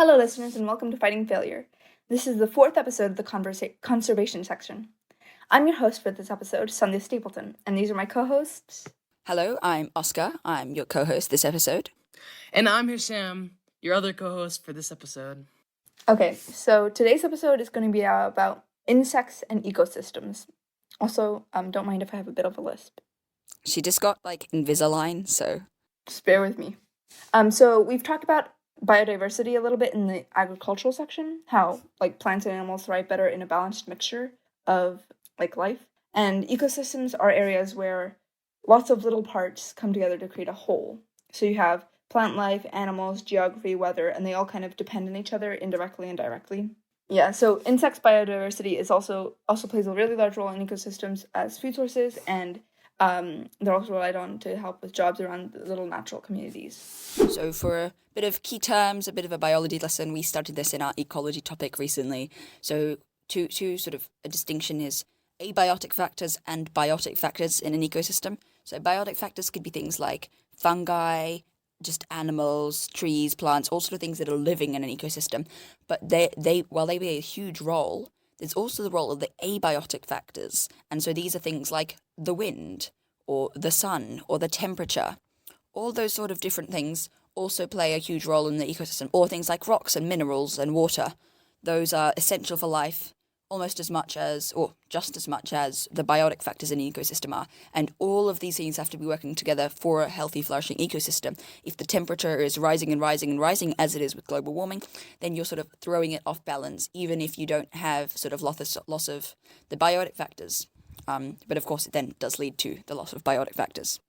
Hello, listeners, and welcome to Fighting Failure. This is the fourth episode of the conservation section. I'm your host for this episode, Sandhya Stapleton, and these are my co-hosts. Hello, I'm Oscar. I'm your co-host this episode. And I'm Hisham, your other co-host for this episode. Okay, so today's episode is going to be about insects and ecosystems. Also, don't mind if I have a bit of a lisp. She just got, Invisalign, so... Just bear with me. So we've talked about biodiversity a little bit in the agricultural section, how plants and animals thrive better in a balanced mixture of life. And ecosystems are areas where lots of little parts come together to create a whole. So you have plant life, animals, geography, weather, and they all kind of depend on each other indirectly and directly. Yeah, so insects biodiversity is also plays a really large role in ecosystems as food sources, and they're also relied on to help with jobs around the little natural communities. So for a bit of key terms, a bit of a biology lesson, we studied this in our ecology topic recently. So two sort of a distinction is abiotic factors and biotic factors in an ecosystem. So biotic factors could be things like fungi, just animals, trees, plants, all sort of things that are living in an ecosystem. But they while they play a huge role, there's also the role of the abiotic factors. And so these are things like the wind, or the sun, or the temperature. All those sort of different things also play a huge role in the ecosystem, or things like rocks and minerals and water. Those are essential for life almost as much as, or just as much as, the biotic factors in an ecosystem are. And all of these things have to be working together for a healthy, flourishing ecosystem. If the temperature is rising and rising and rising, as it is with global warming, then you're sort of throwing it off balance, even if you don't have sort of loss of the biotic factors. But of course, it then does lead to the loss of biotic factors.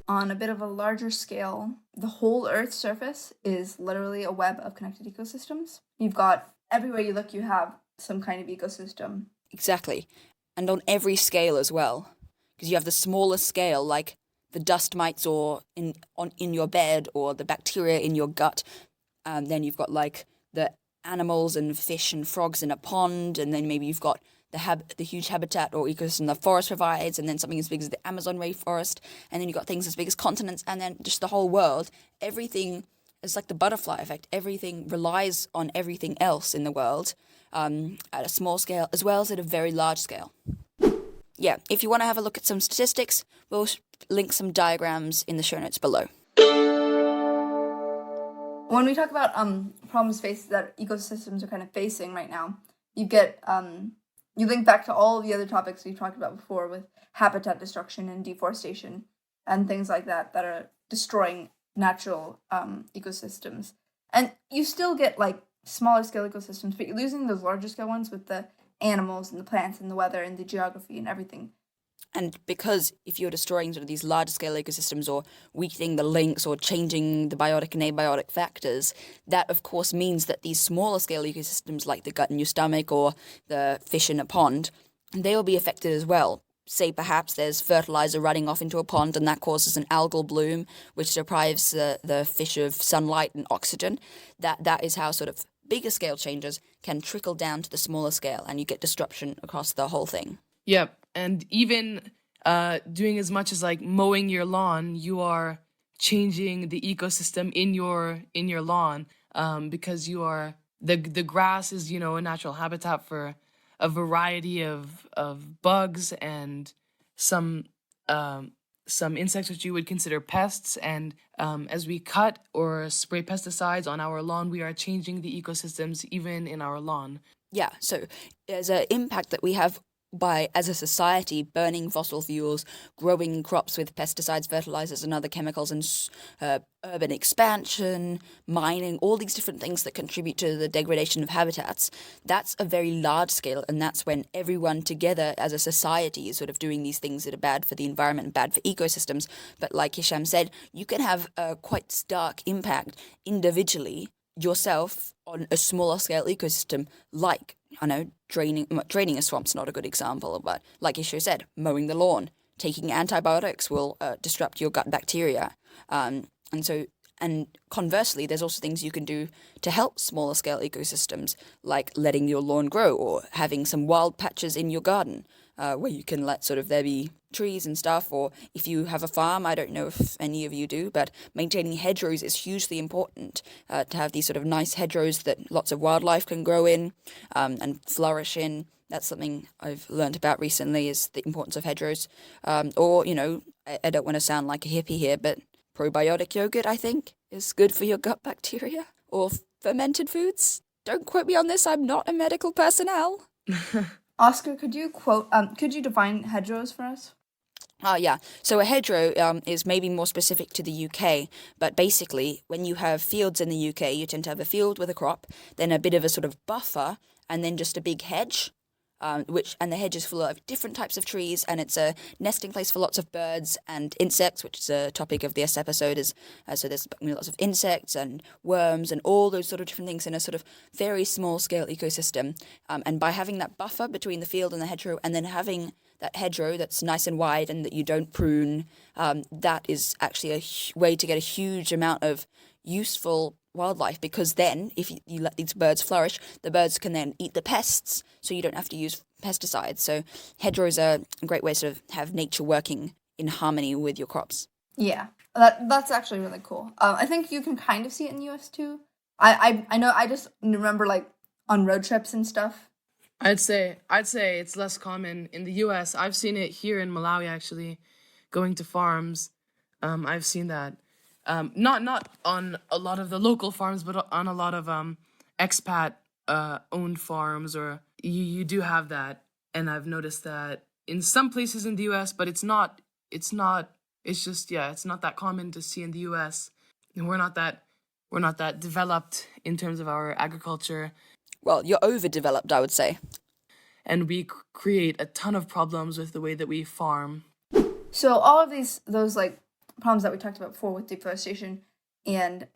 On a bit of a larger scale, the whole Earth's surface is literally a web of connected ecosystems. You've got, everywhere you look, you have some kind of ecosystem. Exactly. And on every scale as well. Because you have the smallest scale, like the dust mites or in your bed, or the bacteria in your gut. Then you've got the animals and fish and frogs in a pond, and then maybe you've got the huge habitat or ecosystem the forest provides, and then something as big as the Amazon rainforest, and then you've got things as big as continents, and then just the whole world. Everything is like the butterfly effect. Everything relies on everything else in the world at a small scale as well as at a very large scale. Yeah, if you want to have a look at some statistics, we'll link some diagrams in the show notes below. When we talk about problems that ecosystems are kind of facing right now, you get you link back to all of the other topics we've talked about before with habitat destruction and deforestation and things like that are destroying natural ecosystems. And you still get smaller scale ecosystems, but you're losing those larger scale ones with the animals and the plants and the weather and the geography and everything. And because if you're destroying sort of these large-scale ecosystems or weakening the links or changing the biotic and abiotic factors, that of course means that these smaller-scale ecosystems like the gut in your stomach or the fish in a pond, they will be affected as well. Say perhaps there's fertilizer running off into a pond and that causes an algal bloom, which deprives the fish of sunlight and oxygen. That is how sort of bigger scale changes can trickle down to the smaller scale, and you get disruption across the whole thing. Yep, and even doing as much as mowing your lawn, you are changing the ecosystem in your lawn because you are the grass is a natural habitat for a variety of bugs and some insects which you would consider pests. And as we cut or spray pesticides on our lawn, we are changing the ecosystems even in our lawn. Yeah, so there's an impact that we have by, as a society, burning fossil fuels, growing crops with pesticides, fertilizers, and other chemicals, and urban expansion, mining, all these different things that contribute to the degradation of habitats. That's a very large scale, and that's when everyone together as a society is sort of doing these things that are bad for the environment and bad for ecosystems. But like Hisham said, you can have a quite stark impact individually yourself on a smaller scale ecosystem, like, draining a swamp's not a good example, but like Isho said, mowing the lawn, taking antibiotics will disrupt your gut bacteria. And conversely, there's also things you can do to help smaller scale ecosystems, like letting your lawn grow or having some wild patches in your garden. where you can let sort of there be trees and stuff, or if you have a farm, I don't know if any of you do, but maintaining hedgerows is hugely important, to have these sort of nice hedgerows that lots of wildlife can grow in, and flourish in. That's something I've learned about recently, is the importance of hedgerows. Or, I don't want to sound like a hippie here, but probiotic yogurt, I think, is good for your gut bacteria. Or fermented foods. Don't quote me on this, I'm not a medical personnel. Oscar, could you define hedgerows for us? Yeah. So a hedgerow is maybe more specific to the UK, but basically, when you have fields in the UK, you tend to have a field with a crop, then a bit of a sort of buffer, and then just a big hedge. And the hedge is full of different types of trees, and it's a nesting place for lots of birds and insects, which is a topic of this episode. So there's lots of insects and worms and all those sort of different things in a sort of very small scale ecosystem. And by having that buffer between the field and the hedgerow, and then having that hedgerow that's nice and wide and that you don't prune, that is actually a way to get a huge amount of useful wildlife, because then if you let these birds flourish, the birds can then eat the pests, so you don't have to use pesticides. So hedgerows are a great way to sort of have nature working in harmony with your crops. Yeah, that's actually really cool. I think you can kind of see it in the US too. I know, I just remember like on road trips and stuff. I'd say it's less common in the US. I've seen it here in Malawi, actually, going to farms. I've seen that. Not on a lot of the local farms, but on a lot of expat owned farms, or you do have that. And I've noticed that in some places in the US, but it's not that common to see in the US. And we're not that developed in terms of our agriculture. Well, you're overdeveloped, I would say. And we create a ton of problems with the way that we farm. So all of those like problems that we talked about before with deforestation and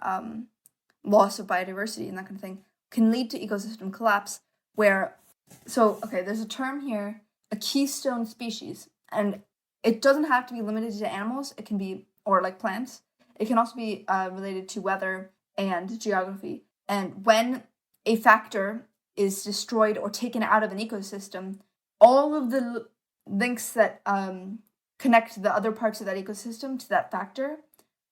loss of biodiversity and that kind of thing can lead to ecosystem collapse, there's a term here, a keystone species, and it doesn't have to be limited to animals. It can be, or like plants. It can also be related to weather and geography. And when a factor is destroyed or taken out of an ecosystem, all of the links that connect the other parts of that ecosystem to that factor,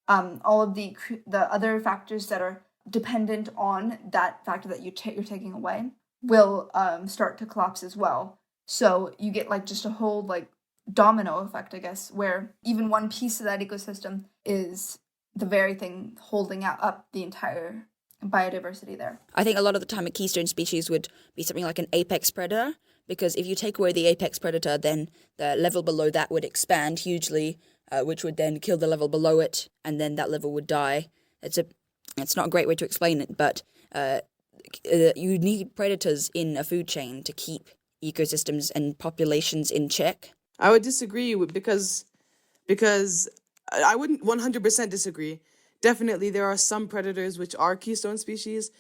all of the other factors that are dependent on that factor that you're taking away will start to collapse as well. So you get like just a whole like domino effect, I guess, where even one piece of that ecosystem is the very thing holding up the entire biodiversity there. I think a lot of the time a keystone species would be something like an apex predator, because if you take away the apex predator, then the level below that would expand hugely, which would then kill the level below it, and then that level would die. It's not a great way to explain it, but you need predators in a food chain to keep ecosystems and populations in check. I would disagree because I wouldn't 100% disagree. Definitely, there are some predators which are keystone species,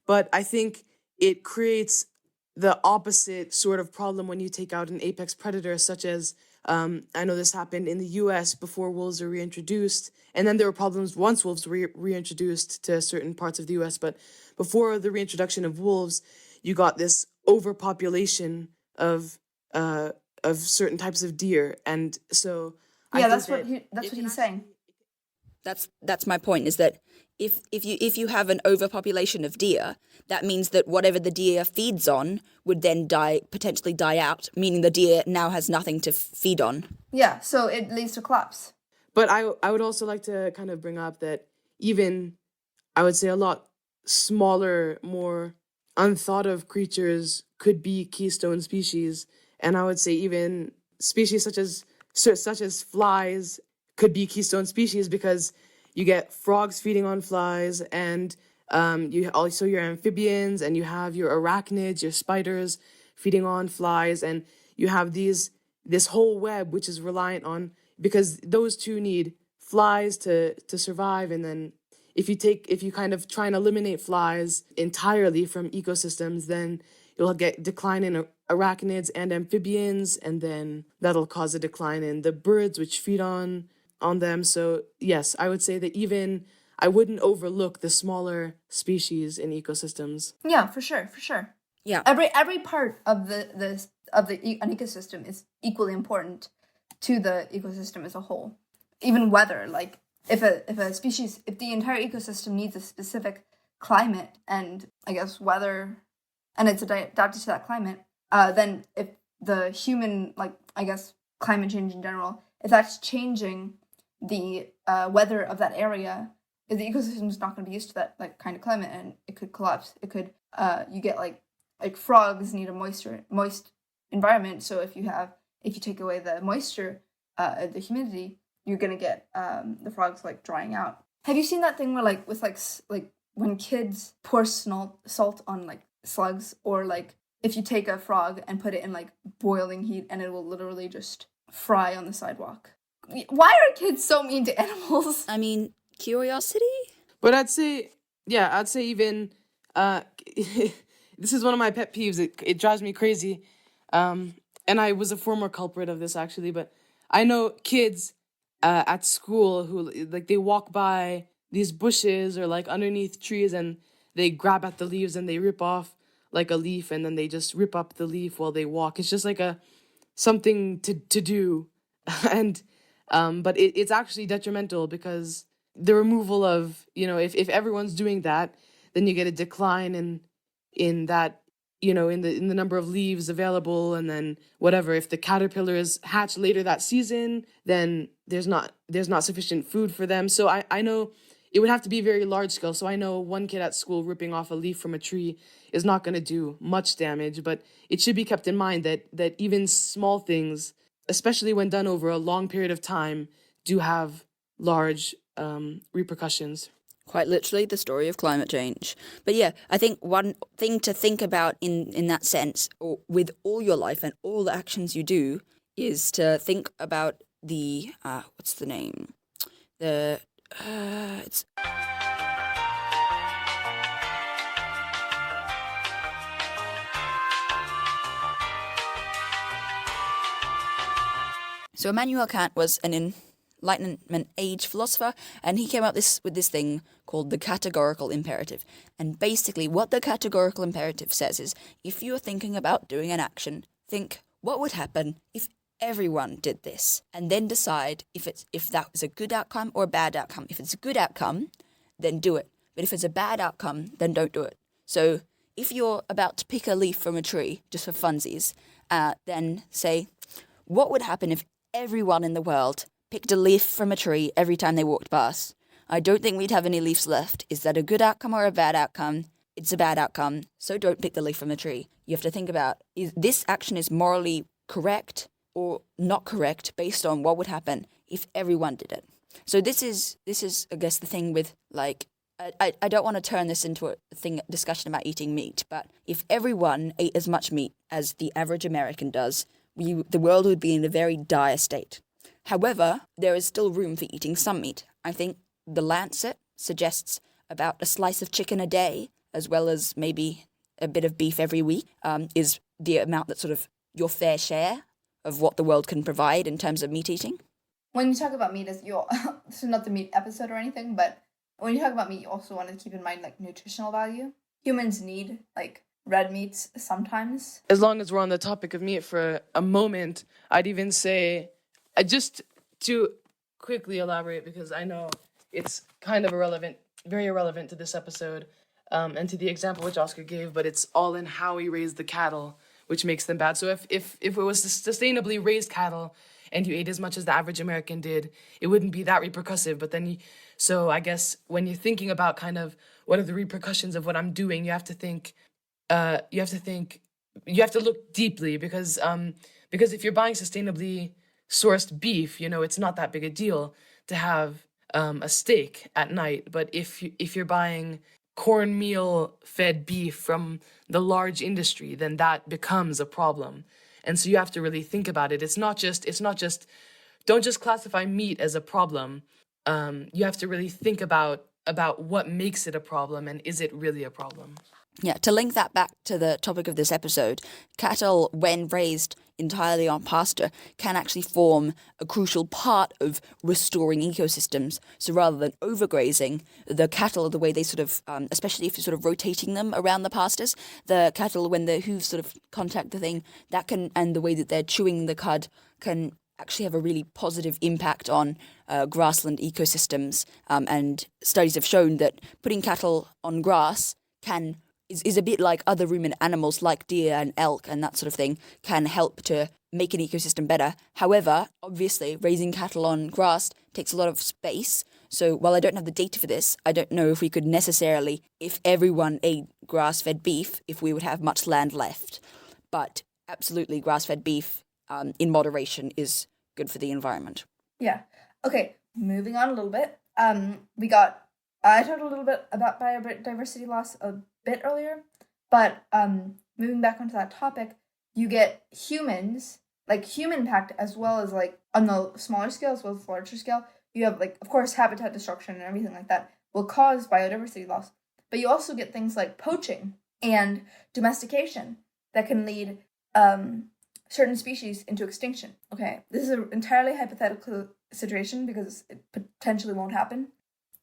but I think it creates the opposite sort of problem when you take out an apex predator, such as, I know this happened in the US before wolves were reintroduced, and then there were problems once wolves were reintroduced to certain parts of the US, but before the reintroduction of wolves, you got this overpopulation of certain types of deer, and so that's what he's saying. That's my point, is that if you have an overpopulation of deer, that means that whatever the deer feeds on would then potentially die out, meaning the deer now has nothing to feed on. Yeah, so it leads to collapse. But I would also like to kind of bring up that even, I would say, a lot smaller, more unthought of creatures could be keystone species, and I would say even species such as flies could be keystone species, because you get frogs feeding on flies, and you also your amphibians, and you have your arachnids, your spiders feeding on flies, and you have this whole web which is reliant on, because those two need flies to survive. And then if you kind of try and eliminate flies entirely from ecosystems, then you'll get decline in arachnids and amphibians, and then that'll cause a decline in the birds which feed on them. So yes, I would say that even I wouldn't overlook the smaller species in ecosystems. Yeah, for sure. Yeah. Every part of of an ecosystem is equally important to the ecosystem as a whole. Even weather, like if the entire ecosystem needs a specific climate and I guess weather, and it's adapted to that climate, then if the human, like I guess climate change in general, if that's changing the weather of that area, if the ecosystem is not going to be used to that like kind of climate, and it could collapse. It could you get like frogs need a moist environment. So if you take away the moisture, the humidity, you're gonna get the frogs like drying out. Have you seen that thing where like with like when kids pour salt on like slugs, or like if you take a frog and put it in like boiling heat and it will literally just fry on the sidewalk? Why are kids so mean to animals? I mean, curiosity? But I'd say even this is one of my pet peeves. It drives me crazy. And I was a former culprit of this actually, but I know kids at school who like they walk by these bushes or like underneath trees and they grab at the leaves and they rip off like a leaf and then they just rip up the leaf while they walk. It's just like something to do. And but it's actually detrimental because the removal of, if everyone's doing that, then you get a decline in that, in the number of leaves available, and then whatever, if the caterpillars hatch later that season, then there's not sufficient food for them. So I know it would have to be very large scale. So I know one kid at school ripping off a leaf from a tree is not going to do much damage, but it should be kept in mind that even small things, especially when done over a long period of time, do have large repercussions. Quite literally the story of climate change. But yeah, I think one thing to think about in that sense, or with all your life and all the actions you do, is to think about the, what's the name? It's... So Immanuel Kant was an Enlightenment age philosopher, and he came up with this thing called the Categorical Imperative. And basically what the Categorical Imperative says is, if you're thinking about doing an action, think, what would happen if everyone did this? And then decide if that was a good outcome or a bad outcome. If it's a good outcome, then do it. But if it's a bad outcome, then don't do it. So if you're about to pick a leaf from a tree, just for funsies, then say, what would happen if everyone in the world picked a leaf from a tree every time they walked past? I don't think we'd have any leaves left. Is that a good outcome or a bad outcome? It's a bad outcome, so don't pick the leaf from a tree. You have to think about, is this action is morally correct or not correct based on what would happen if everyone did it. So this is I guess the thing with like, I don't want to turn this into a discussion about eating meat, but if everyone ate as much meat as the average American does, the world would be in a very dire state. However, there is still room for eating some meat. I think the Lancet suggests about a slice of chicken a day, as well as maybe a bit of beef every week, is the amount that's sort of your fair share of what the world can provide in terms of meat eating. When you talk about meat, this is not the meat episode or anything, but when you talk about meat, you also want to keep in mind like nutritional value. Humans need like red meats sometimes. As long as we're on the topic of meat for a moment, I'd even say, just to quickly elaborate, because I know it's kind of very irrelevant to this episode, and to the example which Oscar gave, but it's all in how he raised the cattle, which makes them bad. So if it was sustainably raised cattle and you ate as much as the average American did, it wouldn't be that repercussive. But then so I guess when you're thinking about kind of what are the repercussions of what I'm doing, you have to look deeply, because if you're buying sustainably sourced beef, it's not that big a deal to have a steak at night. But if you're buying cornmeal fed beef from the large industry, then that becomes a problem. And so you have to really think about it. It's not just don't just classify meat as a problem. You have to really think about what makes it a problem, and is it really a problem? Yeah, to link that back to the topic of this episode, cattle, when raised entirely on pasture can actually form a crucial part of restoring ecosystems. So rather than overgrazing, the cattle, the way they sort of, especially if you're sort of rotating them around the pastures, the cattle, when the hooves sort of contact the thing, that can, and the way that they're chewing the cud can actually have a really positive impact on grassland ecosystems. And studies have shown that putting cattle on grass is a bit like other ruminant animals like deer and elk and that sort of thing, can help to make an ecosystem better. However, obviously, raising cattle on grass takes a lot of space. So while I don't have the data for this, I don't know if we could necessarily, if everyone ate grass-fed beef, if we would have much land left. But absolutely, grass-fed beef in moderation is good for the environment. Yeah. Okay, moving on a little bit. I talked a little bit about biodiversity loss a bit earlier, but moving back onto that topic, you get humans, like human impact, as well as like on the smaller scale as well as the larger scale. You have like, of course, habitat destruction and everything like that will cause biodiversity loss. But you also get things like poaching and domestication that can lead certain species into extinction. Okay, this is an entirely hypothetical situation because it potentially won't happen.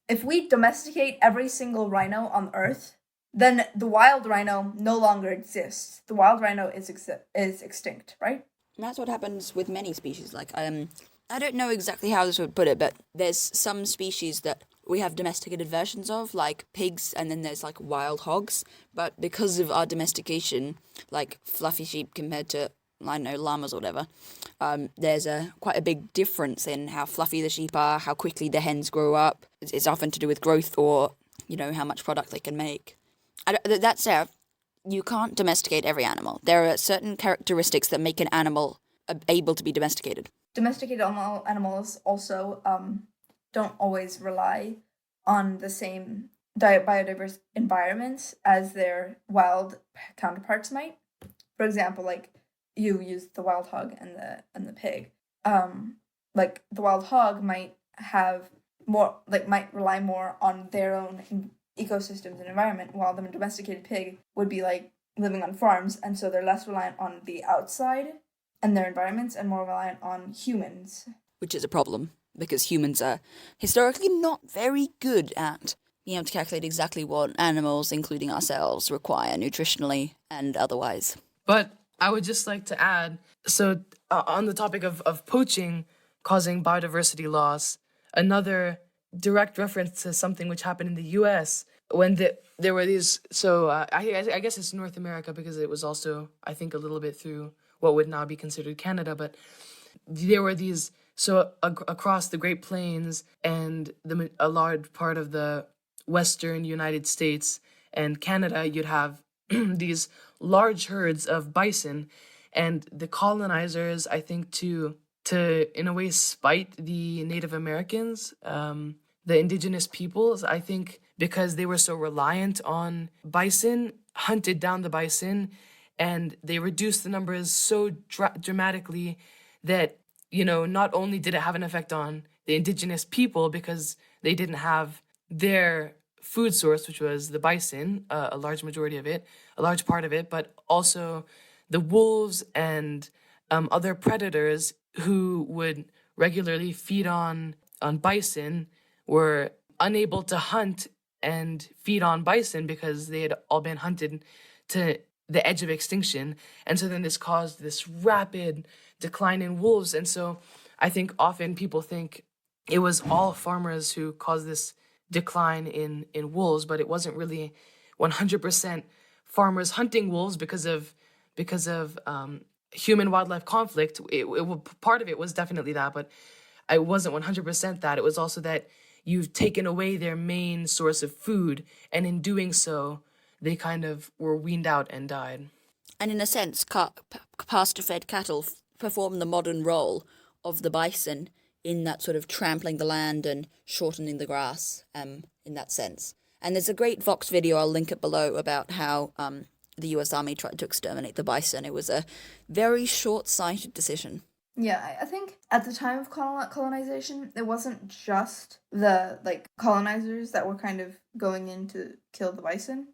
If we domesticate every single rhino on Earth, then the wild rhino no longer exists. The wild rhino is extinct, right? And that's what happens with many species. Like, I don't know exactly how this would put it, but there's some species that we have domesticated versions of, like pigs, and then there's like wild hogs. But because of our domestication, like fluffy sheep compared to, I don't know, llamas or whatever, there's quite a big difference in how fluffy the sheep are, how quickly the hens grow up. It's often to do with growth or, how much product they can make. That's you can't domesticate every animal. There are certain characteristics that make an animal able to be domesticated. Domesticated animals also don't always rely on the same biodiverse environments as their wild counterparts might. For example, like you used the wild hog and the pig. Like the wild hog might rely more on their own ecosystems and environment, while the domesticated pig would be like living on farms, and so they're less reliant on the outside and their environments and more reliant on humans. Which is a problem, because humans are historically not very good at being able to calculate exactly what animals, including ourselves, require nutritionally and otherwise. But I would just like to add, so on the topic of poaching causing biodiversity loss, another direct reference to something which happened in the U.S. when there were these, I guess it's North America because it was also, I think, a little bit through what would now be considered Canada, but there were these, across the Great Plains and a large part of the western United States and Canada, you'd have these large herds of bison, and the colonizers, I think, to in a way spite the Native Americans, the indigenous peoples, I think, because they were so reliant on bison, hunted down the bison, and they reduced the numbers so dramatically that, not only did it have an effect on the indigenous people because they didn't have their food source, which was the bison, a large part of it, but also the wolves and other predators who would regularly feed on bison were unable to hunt and feed on bison because they had all been hunted to the edge of extinction. And so then this caused this rapid decline in wolves. And so I think often people think it was all farmers who caused this decline in wolves, but it wasn't really 100% farmers hunting wolves because of human wildlife conflict. Part of it was definitely that, but it wasn't 100% that. It was also that you've taken away their main source of food, and in doing so, they kind of were weaned out and died. And in a sense, pasture-fed cattle perform the modern role of the bison in that sort of trampling the land and shortening the grass, in that sense. And there's a great Vox video, I'll link it below, about how the US Army tried to exterminate the bison. It was a very short-sighted decision. Yeah, I think at the time of colonization, it wasn't just the, colonizers that were kind of going in to kill the bison.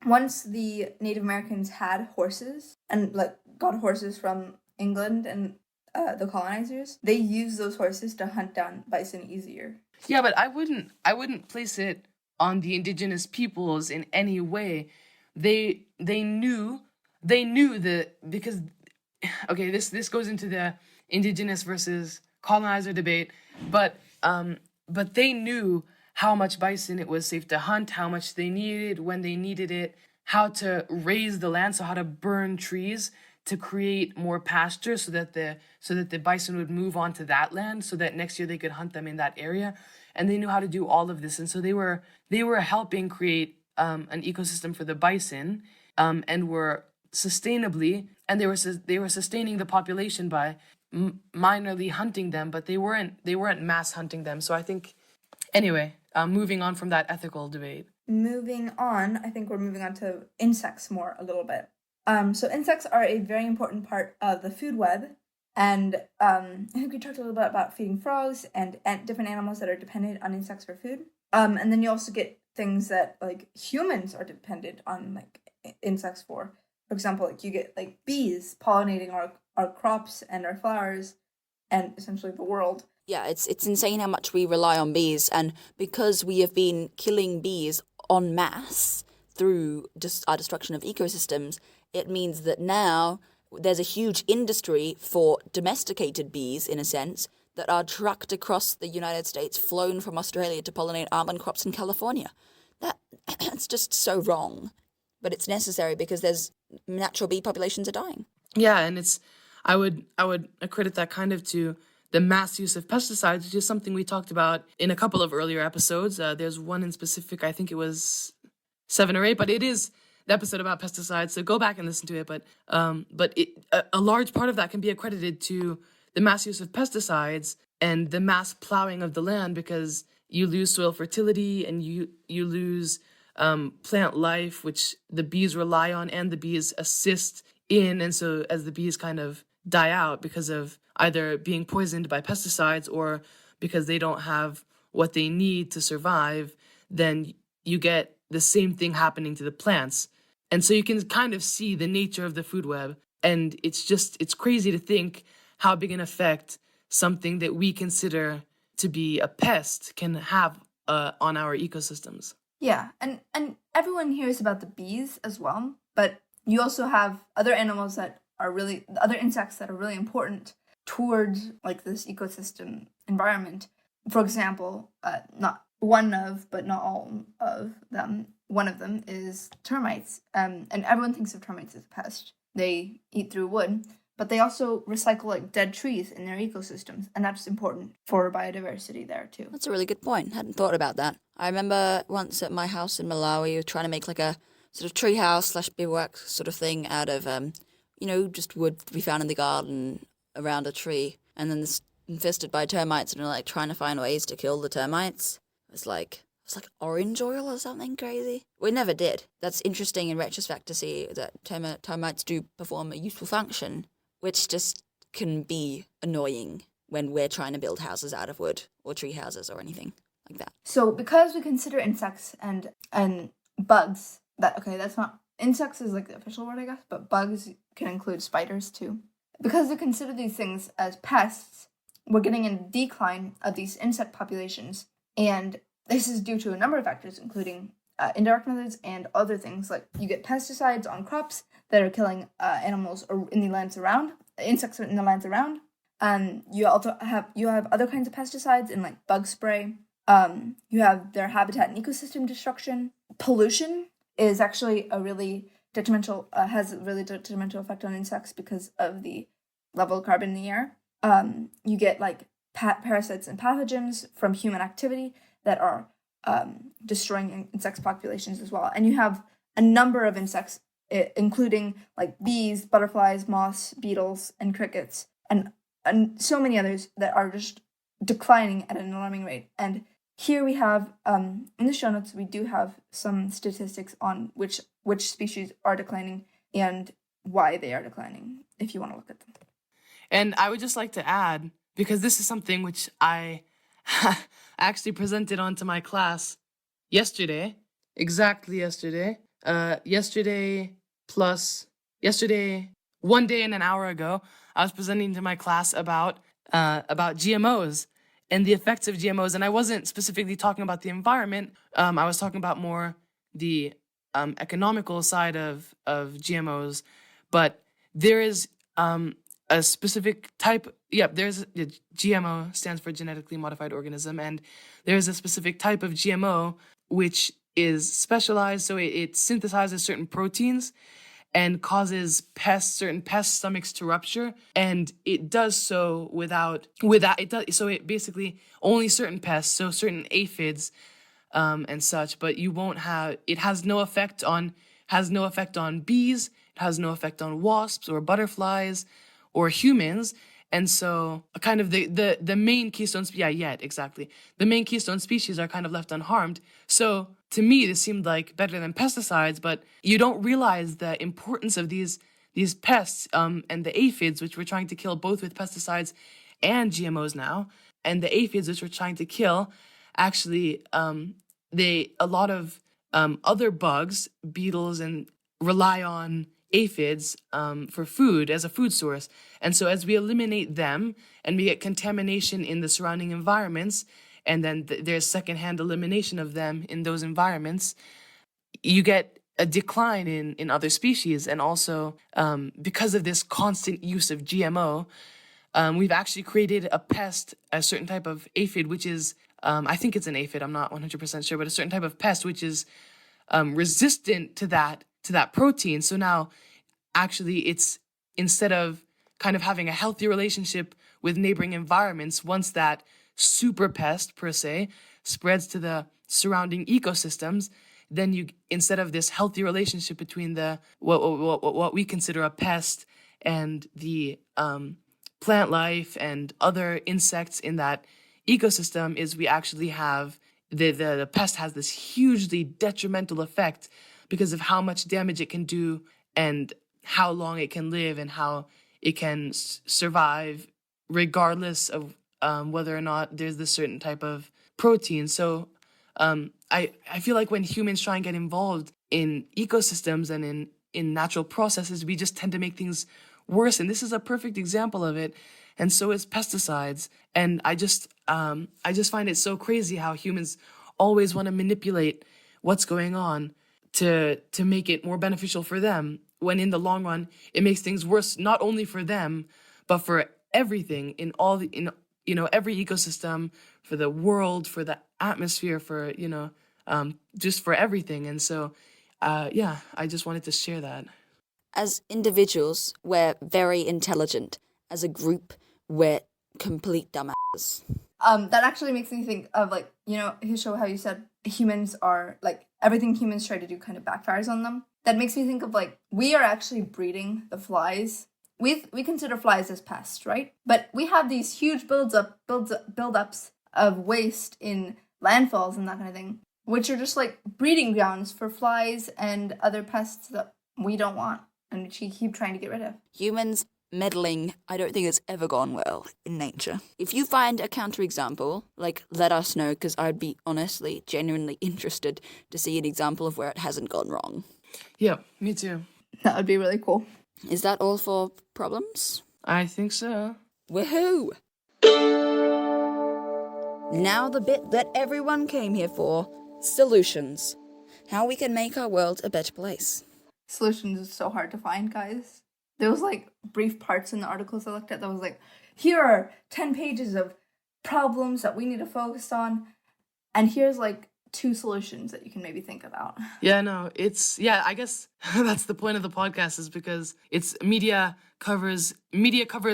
Once the Native Americans had horses and, got horses from England and the colonizers, they use those horses to hunt down bison easier. Yeah, but I wouldn't place it on the indigenous peoples in any way. They knew that, because okay, this goes into the indigenous versus colonizer debate, but they knew how much bison it was safe to hunt, how much they needed, when they needed it, how to raise the land, so how to burn trees to create more pasture so that the bison would move onto that land, so that next year they could hunt them in that area. And they knew how to do all of this, and so they were helping create an ecosystem for the bison, and were sustainably, and they were sustaining the population by minorly hunting them, but they weren't mass hunting them. So I think, anyway, moving on from that ethical debate. Moving on, I think we're moving on to insects more a little bit. So insects are a very important part of the food web, and I think we talked a little bit about feeding frogs and different animals that are dependent on insects for food. And then you also get things that like humans are dependent on like insects for. For example, like you get like bees pollinating our crops and our flowers, and essentially the world. Yeah, it's insane how much we rely on bees, and because we have been killing bees en masse through just our destruction of ecosystems, it means that now there's a huge industry for domesticated bees, in a sense, that are trucked across the United States, flown from Australia to pollinate almond crops in California. That's just so wrong, but it's necessary because there's natural bee populations are dying. Yeah, and I would accredit that kind of to the mass use of pesticides, which is something we talked about in a couple of earlier episodes. There's one in specific, I think it was 7 or 8, but it is the episode about pesticides, so go back and listen to it. But a large part of that can be accredited to the mass use of pesticides and the mass plowing of the land, because you lose soil fertility and you lose plant life, which the bees rely on and the bees assist in. And so as the bees kind of die out because of either being poisoned by pesticides or because they don't have what they need to survive, then you get the same thing happening to the plants. And so you can kind of see the nature of the food web. And it's crazy to think how big an effect something that we consider to be a pest can have on our ecosystems. Yeah, and everyone hears about the bees as well, but you also have other animals that are really, other insects that are really important towards like this ecosystem environment. For example, not one of, but not all of them, one of them is termites. And everyone thinks of termites as a pest. They eat through wood, but they also recycle like dead trees in their ecosystems, and that's important for biodiversity there too. That's a really good point. Hadn't thought about that. I remember once at my house in Malawi, we were trying to make like a sort of tree house / bivouac sort of thing out of, just wood to be found in the garden around a tree. And then this infested by termites, and we were like trying to find ways to kill the termites. It was like orange oil or something crazy. We never did. That's interesting in retrospect to see that termites do perform a useful function, which just can be annoying when we're trying to build houses out of wood or tree houses or anything like that. So because we consider insects and bugs, that's not, insects is like the official word, I guess, but bugs can include spiders too. Because we consider these things as pests, we're getting a decline of these insect populations, and this is due to a number of factors, including indirect methods and other things, like you get pesticides on crops that are killing animals or in the lands around, insects in the lands around. You also have other kinds of pesticides in like bug spray. You have their habitat and ecosystem destruction. Pollution is actually has a really detrimental effect on insects because of the level of carbon in the air. You get like parasites and pathogens from human activity that are destroying insect populations as well. And you have a number of insects, including like bees, butterflies, moths, beetles, and crickets, and so many others that are just declining at an alarming rate. And here we have, in the show notes, we do have some statistics on which species are declining and why they are declining, if you want to look at them. And I would just like to add, because this is something which I actually presented onto my class yesterday, exactly yesterday. Yesterday one day and an hour ago, I was presenting to my class about GMOs and the effects of GMOs, and I wasn't specifically talking about the environment. I was talking about more the economical side of GMOs, but there is a specific type. There's GMO stands for genetically modified organism, and there's a specific type of GMO which is specialized, so it synthesizes certain proteins and causes certain pest stomachs to rupture, and it does so without it does so it basically only certain pests, so certain aphids and such, but you won't have it has no effect on bees, it has no effect on wasps or butterflies or humans. And so kind of the main keystone exactly. The main keystone species are kind of left unharmed. So to me, this seemed like better than pesticides, but you don't realize the importance of these pests and the aphids, which we're trying to kill both with pesticides and GMOs now. And the aphids, which we're trying to kill, actually, a lot of other bugs, beetles, and rely on aphids for food, as a food source. And so as we eliminate them and we get contamination in the surrounding environments, and then there's secondhand elimination of them in those environments, you get a decline in other species. And also because of this constant use of GMO, we've actually created a certain type of aphid, which is, I think it's an aphid, I'm not 100% sure, but a certain type of pest which is resistant to that protein. So now actually it's, instead of kind of having a healthy relationship with neighboring environments, once that super pest per se spreads to the surrounding ecosystems, then you, instead of this healthy relationship between the what we consider a pest and the plant life and other insects in that ecosystem, is we actually have the pest has this hugely detrimental effect because of how much damage it can do and how long it can live and how it can survive regardless of whether or not there's this certain type of protein. So I feel like when humans try and get involved in ecosystems and in natural processes, we just tend to make things worse. And this is a perfect example of it. And so is pesticides. And I just find it so crazy how humans always want to manipulate what's going on to make it more beneficial for them, when in the long run it makes things worse, not only for them but for everything in every ecosystem, for the world, for the atmosphere, for just for everything. And so I just wanted to share that. As individuals, we're very intelligent. As a group, we're complete dumbasses. That actually makes me think of, like, Hisho, how you said humans are, like, everything humans try to do kind of backfires on them. That makes me think of, like, we are actually breeding the flies. We consider flies as pests, right? But we have these huge buildups of waste in landfills and that kind of thing, which are just like breeding grounds for flies and other pests that we don't want and which we keep trying to get rid of. Humans meddling, I don't think it's ever gone well in nature. If you find a counterexample, like, let us know, because I'd be honestly, genuinely interested to see an example of where it hasn't gone wrong. Yeah, me too. That would be really cool. Is that all for problems? I think so. Woohoo! Now the bit that everyone came here for, solutions. How we can make our world a better place. Solutions is so hard to find, guys. There was, like, brief parts in the articles I looked at that was like, here are 10 pages of problems that we need to focus on, and here's, like, 2 solutions that you can maybe think about. Yeah, no, I guess that's the point of the podcast, is because media covers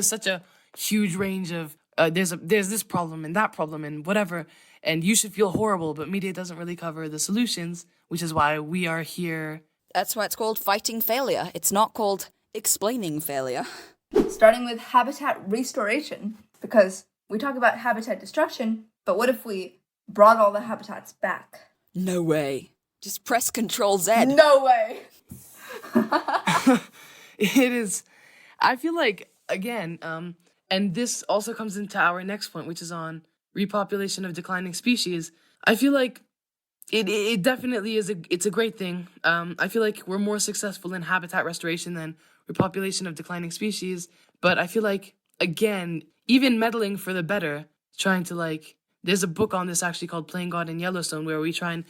such a huge range of, there's this problem and that problem and whatever, and you should feel horrible, but media doesn't really cover the solutions, which is why we are here. That's why it's called fighting failure. It's not called explaining failure. Starting with habitat restoration, because we talk about habitat destruction, but what if we brought all the habitats back? No way. Just press Control-Z. No way! It is, I feel like, again, and this also comes into our next point, which is on repopulation of declining species. I feel like It definitely is it's a great thing. I feel like we're more successful in habitat restoration than repopulation of declining species. But I feel like, again, even meddling for the better, trying to like, there's a book on this actually called Playing God in Yellowstone, where we try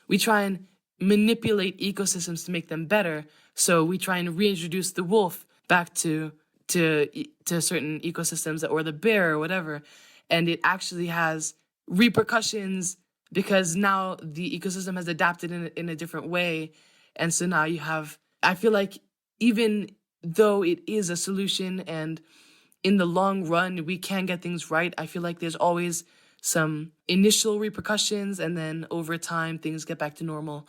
and manipulate ecosystems to make them better. So we try and reintroduce the wolf back to certain ecosystems, or the bear or whatever, and it actually has repercussions because now the ecosystem has adapted in a different way. And so now you have, I feel like, even though it is a solution and in the long run we can get things right, I feel like there's always some initial repercussions, and then over time things get back to normal.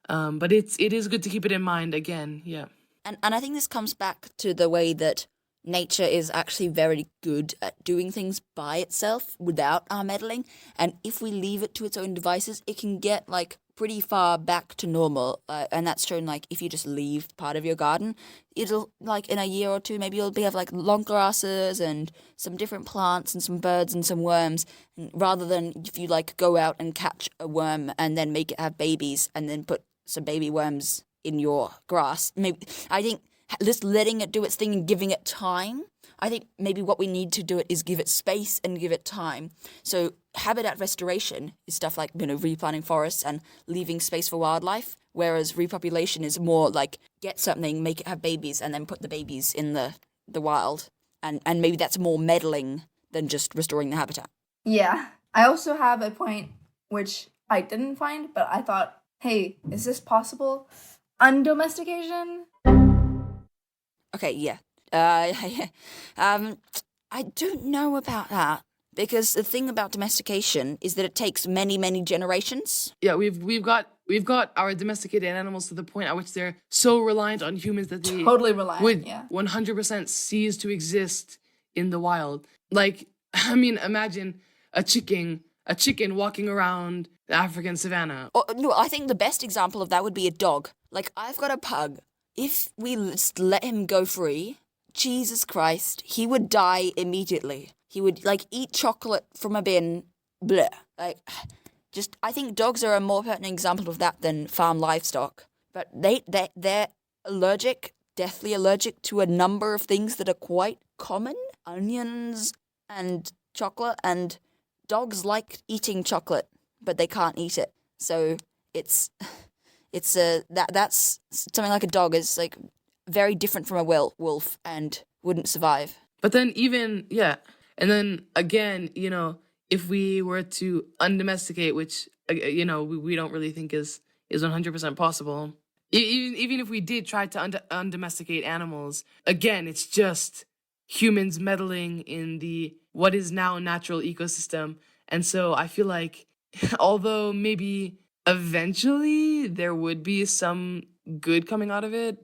But it is good to keep it in mind again. Yeah. And I think this comes back to the way that nature is actually very good at doing things by itself without our meddling. And if we leave it to its own devices, it can get like pretty far back to normal. And that's shown like if you just leave part of your garden, it'll like in a year or two, maybe you'll have like long grasses and some different plants and some birds and some worms. And rather than if you like go out and catch a worm and then make it have babies and then put some baby worms in your grass. Maybe I think just letting it do its thing and giving it time. I think maybe what we need to do it is give it space and give it time. So habitat restoration is stuff like, replanting forests and leaving space for wildlife, whereas repopulation is more like get something, make it have babies, and then put the babies in the wild. And maybe that's more meddling than just restoring the habitat. Yeah. I also have a point which I didn't find, but I thought, hey, is this possible? Undomestication? Okay, yeah. I don't know about that, because the thing about domestication is that it takes many, many generations. Yeah, we've got our domesticated animals to the point at which they're so reliant on humans that they Totally reliant, would yeah. 100% cease to exist in the wild. Like, I mean, imagine a chicken walking around the African savannah. No, I think the best example of that would be a dog. Like, I've got a pug. If we just let him go free, Jesus Christ, he would die immediately. He would, like, eat chocolate from a bin. Bleh. Like, I think dogs are a more pertinent example of that than farm livestock. But they're allergic, deathly allergic to a number of things that are quite common. Onions and chocolate, and dogs like eating chocolate, but they can't eat it. So that's something like a dog is like very different from a wolf and wouldn't survive. But then and then again, if we were to undomesticate, which we don't really think is 100% possible. Even if we did try to undomesticate animals, again, it's just humans meddling in the what is now natural ecosystem. And so I feel like, although maybe eventually there would be some good coming out of it,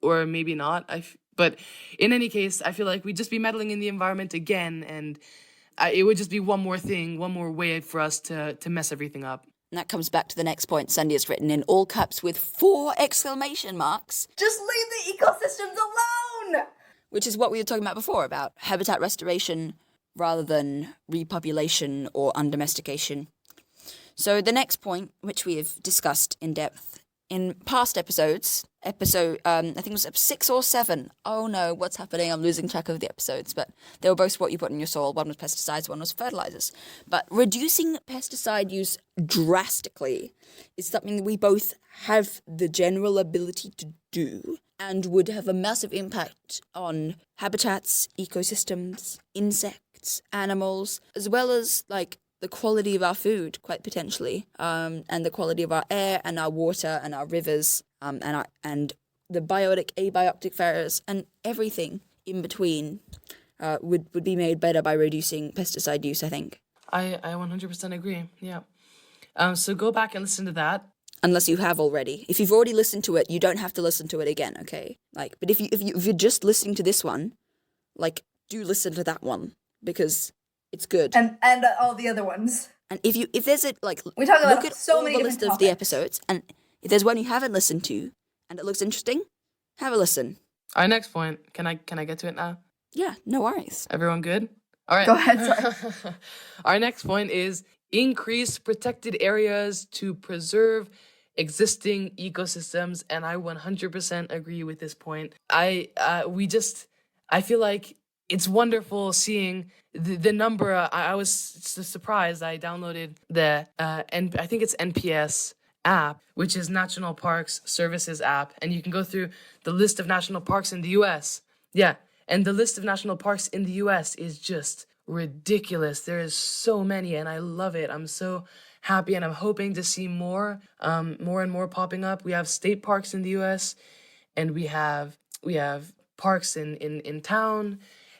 or maybe not, but in any case, I feel like we'd just be meddling in the environment again, and it would just be one more thing, one more way for us to mess everything up. And that comes back to the next point Sandhya's written in all caps with 4 exclamation marks. Just leave the ecosystems alone! Which is what we were talking about before, about habitat restoration rather than repopulation or undomestication. So the next point, which we have discussed in depth in past episodes, I think it was 6 or 7. Oh no, what's happening? I'm losing track of the episodes, but they were both what you put in your soil. One was pesticides, one was fertilizers. But reducing pesticide use drastically is something that we both have the general ability to do and would have a massive impact on habitats, ecosystems, insects, animals, as well as like the quality of our food, quite potentially, and the quality of our air and our water and our rivers, and the biotic, abiotic factors, and everything in between would be made better by reducing pesticide use, I think. I 100% agree. Yeah. So go back and listen to that. Unless you have already. If you've already listened to it, you don't have to listen to it again, okay? Like, but if you're just listening to this one, like, do listen to that one, because it's good. And all the other ones. And if there's a we talk about look at so all many the list different of the topics. episodes, and if there's one you haven't listened to and it looks interesting, have a listen. Our next point, can I get to it now? Yeah, no worries. Everyone good? All right. Go ahead, sorry. Our next point is increase protected areas to preserve existing ecosystems, and I 100% agree with this point. I feel like it's wonderful seeing the number. I was surprised. I downloaded the and I think it's NPS app, which is National Parks Services app, and you can go through the list of national parks in the U.S. Yeah, and the list of national parks in the U.S. is just ridiculous. There is so many, and I love it. I'm so happy, and I'm hoping to see more and more popping up. We have state parks in the U.S., and we have parks in town,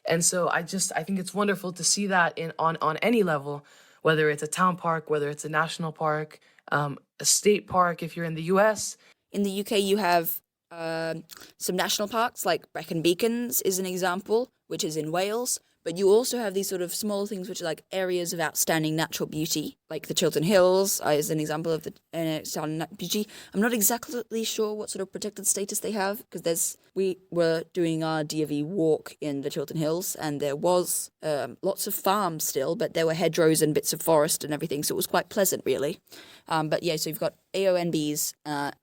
and so I think it's wonderful to see that on any level, whether it's a town park, whether it's a national park, a state park if you're in the U.S. In the UK, you have some national parks, like Brecon Beacons is an example, which is in Wales. But you also have these sort of small things which are like areas of outstanding natural beauty, like the Chiltern Hills is an example of the outstanding natural beauty. I'm not exactly sure what sort of protected status they have, because we were doing our DFE walk in the Chiltern Hills, and there was lots of farms still, but there were hedgerows and bits of forest and everything, so it was quite pleasant, really. But yeah, so you've got AONB's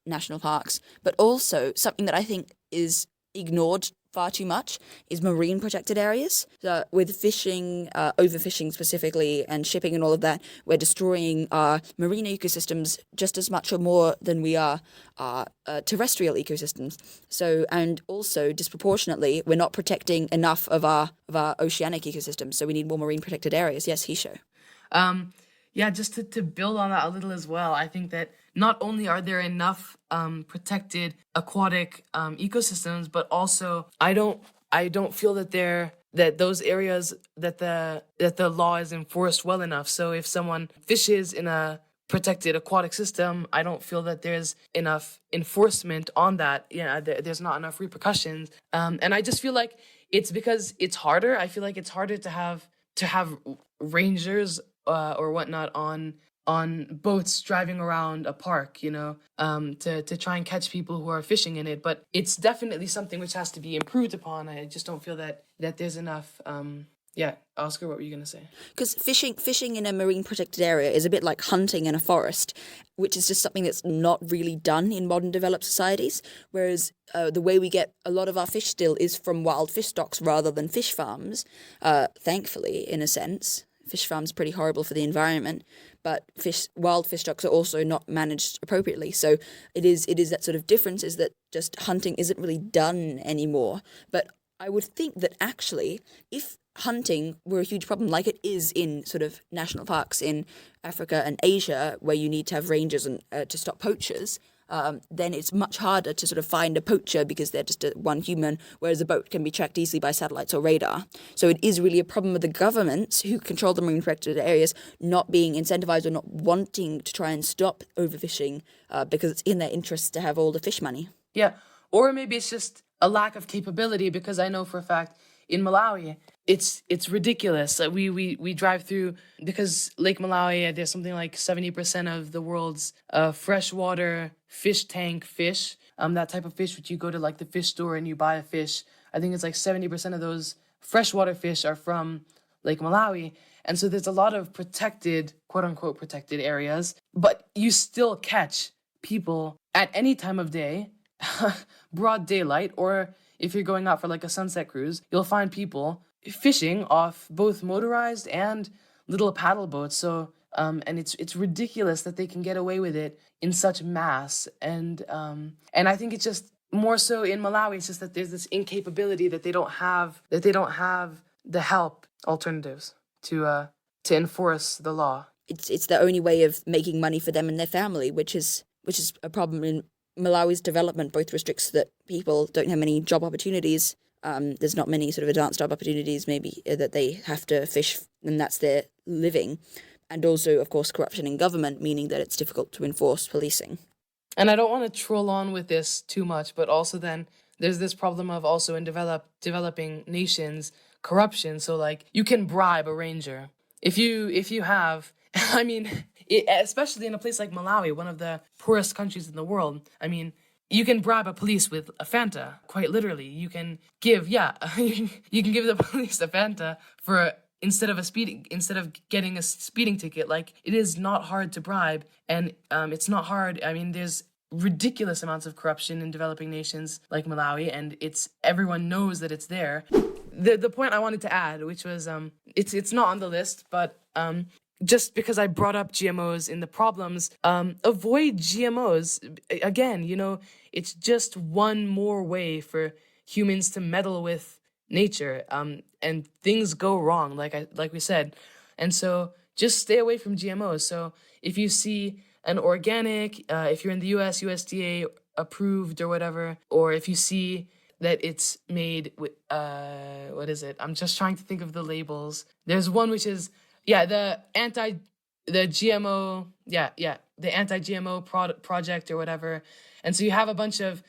national parks, but also something that I think is ignored far too much is marine protected areas. So with fishing, overfishing specifically, and shipping and all of that, we're destroying our marine ecosystems just as much or more than we are terrestrial ecosystems. So, and also disproportionately, we're not protecting enough of our oceanic ecosystems. So we need more marine protected areas. Yes, Hisho. Yeah, just to build on that a little as well, I think that not only are there enough protected aquatic ecosystems, but also I don't feel that those areas that the law is enforced well enough. So if someone fishes in a protected aquatic system, I don't feel that there's enough enforcement on that. Yeah, there's not enough repercussions, and I just feel like it's because it's harder. I feel like it's harder to have rangers or whatnot on boats driving around a park, to try and catch people who are fishing in it. But it's definitely something which has to be improved upon. I just don't feel that there's enough. Yeah, Oscar, what were you going to say? Because fishing in a marine protected area is a bit like hunting in a forest, which is just something that's not really done in modern developed societies. Whereas the way we get a lot of our fish still is from wild fish stocks rather than fish farms, thankfully, in a sense. Fish farms are pretty horrible for the environment, but wild fish stocks are also not managed appropriately. So it is that sort of difference, is that just hunting isn't really done anymore. But I would think that actually, if hunting were a huge problem, like it is in sort of national parks in Africa and Asia, where you need to have rangers and to stop poachers, then it's much harder to sort of find a poacher because they're just one human, whereas a boat can be tracked easily by satellites or radar. So it is really a problem with the governments who control the marine protected areas not being incentivized or not wanting to try and stop overfishing because it's in their interest to have all the fish money. Yeah, or maybe it's just a lack of capability, because I know for a fact in Malawi, it's ridiculous. We drive through, because Lake Malawi, there's something like 70% of the world's freshwater fish tank fish. That type of fish, which you go to like the fish store and you buy a fish. I think it's like 70% of those freshwater fish are from Lake Malawi. And so there's a lot of protected, quote unquote, protected areas, but you still catch people at any time of day, broad daylight, or if you're going out for like a sunset cruise, you'll find people fishing off both motorized and little paddle boats. So, and it's ridiculous that they can get away with it in such mass. And I think it's just more so in Malawi. It's just that there's this incapability that they don't have the help alternatives to enforce the law. It's the only way of making money for them and their family, which is a problem in Malawi's development. Both restricts that people don't have many job opportunities. There's not many sort of advanced job opportunities, maybe, that they have to fish, and that's their living. And also, of course, corruption in government, meaning that it's difficult to enforce policing. And I don't want to troll on with this too much, but also then there's this problem of also in developing nations, corruption. So like you can bribe a ranger. If you have, I mean, especially in a place like Malawi, one of the poorest countries in the world, I mean, you can bribe a police with a Fanta, quite literally. You can give the police a Fanta for instead of getting a speeding ticket, like, it is not hard to bribe, and it's not hard. I mean, there's ridiculous amounts of corruption in developing nations like Malawi, and everyone knows that it's there. The point I wanted to add, which was it's not on the list, but just because I brought up GMOs in the problems, avoid GMOs. Again, it's just one more way for humans to meddle with nature, and things go wrong, like we said. And so just stay away from GMOs. So if you see an organic, if you're in the US, USDA approved or whatever, or if you see that it's made with, what is it? I'm just trying to think of the labels. There's one which is, the anti-GMO project or whatever. And so you have a bunch of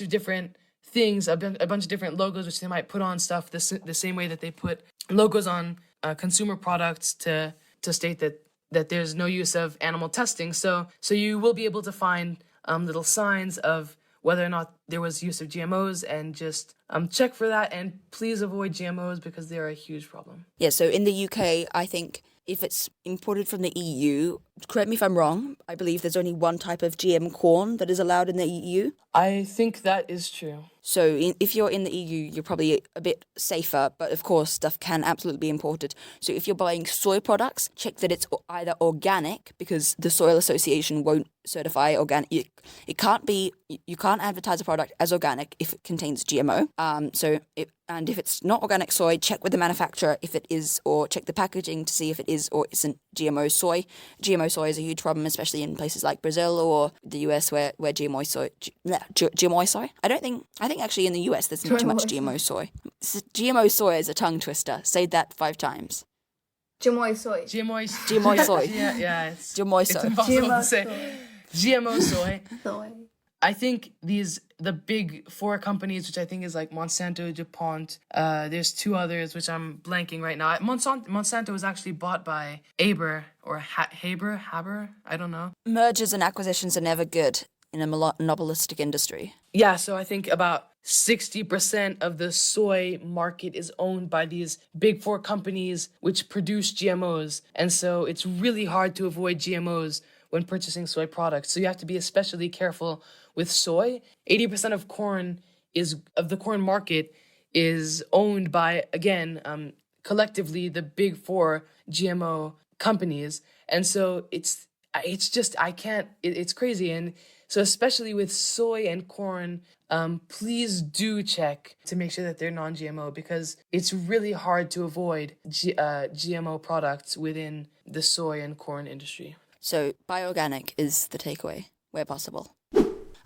different things, a bunch of different logos, which they might put on stuff the same way that they put logos on consumer products to state that there's no use of animal testing. So you will be able to find little signs of whether or not there was use of GMOs, and just check for that, and please avoid GMOs because they are a huge problem. Yeah, so in the UK, I think if it's imported from the EU, correct me if I'm wrong, I believe there's only one type of GM corn that is allowed in the EU. I think that is true. So if you're in the EU, you're probably a bit safer, but of course, stuff can absolutely be imported. So if you're buying soy products, check that it's either organic, because the Soil Association won't certify organic. It can't be, you can't advertise a product as organic if it contains GMO. And if it's not organic soy, check with the manufacturer if it is, or check the packaging to see if it is or isn't GMO soy. GMO soy is a huge problem, especially in places like Brazil or the US where GMO soy. I think actually in the US there's not too much GMO soy. GMO soy is a tongue twister. Say that 5 times. GMO soy. GMO soy. Yeah, GMO soy. It's impossible to say. GMO soy. Soy. I think the big 4 companies, which I think is like Monsanto, DuPont, there's 2 others, which I'm blanking right now. Monsanto was actually bought by Haber, I don't know. Mergers and acquisitions are never good in a monopolistic industry. Yeah, so I think about 60% of the soy market is owned by these big 4 companies which produce GMOs. And so it's really hard to avoid GMOs when purchasing soy products. So you have to be especially careful with soy. 80% of the corn market is owned by, again, collectively the big 4 GMO companies. And so it's crazy. And so especially with soy and corn, please do check to make sure that they're non-GMO, because it's really hard to avoid GMO products within the soy and corn industry. So bioorganic is the takeaway where possible.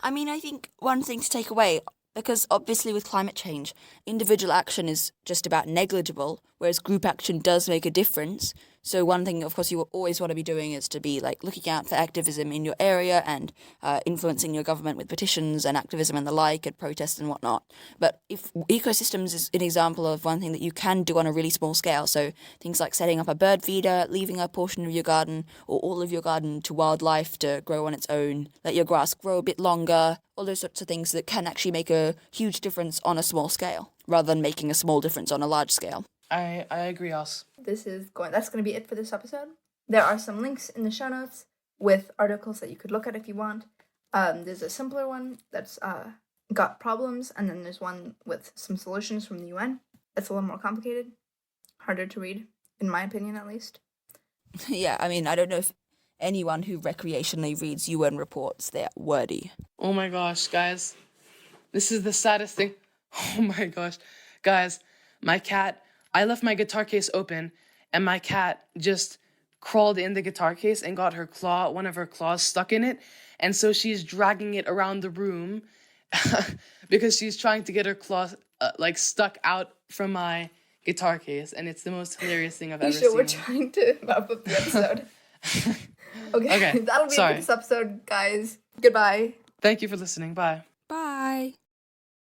I mean, I think one thing to take away, because obviously with climate change, individual action is just about negligible, whereas group action does make a difference. So one thing, of course, you always want to be doing is to be like looking out for activism in your area and influencing your government with petitions and activism and the like, and protests and whatnot. But if ecosystems is an example of one thing that you can do on a really small scale, so things like setting up a bird feeder, leaving a portion of your garden or all of your garden to wildlife to grow on its own, let your grass grow a bit longer, all those sorts of things that can actually make a huge difference on a small scale, rather than making a small difference on a large scale. I agree, Os. That's going to be it for this episode. There are some links in the show notes with articles that you could look at if you want. There's a simpler one that's got problems, and then there's one with some solutions from the UN. It's a little more complicated, harder to read, in my opinion at least. Yeah, I mean, I don't know if anyone who recreationally reads UN reports, they're wordy. Oh my gosh, guys. This is the saddest thing. Oh my gosh. Guys, I left my guitar case open, and my cat just crawled in the guitar case and got one of her claws stuck in it. And so she's dragging it around the room because she's trying to get her claws stuck out from my guitar case. And it's the most hilarious thing I've ever seen. We're trying to wrap up the episode. Okay. That'll be it for this episode, guys. Goodbye. Thank you for listening. Bye. Bye.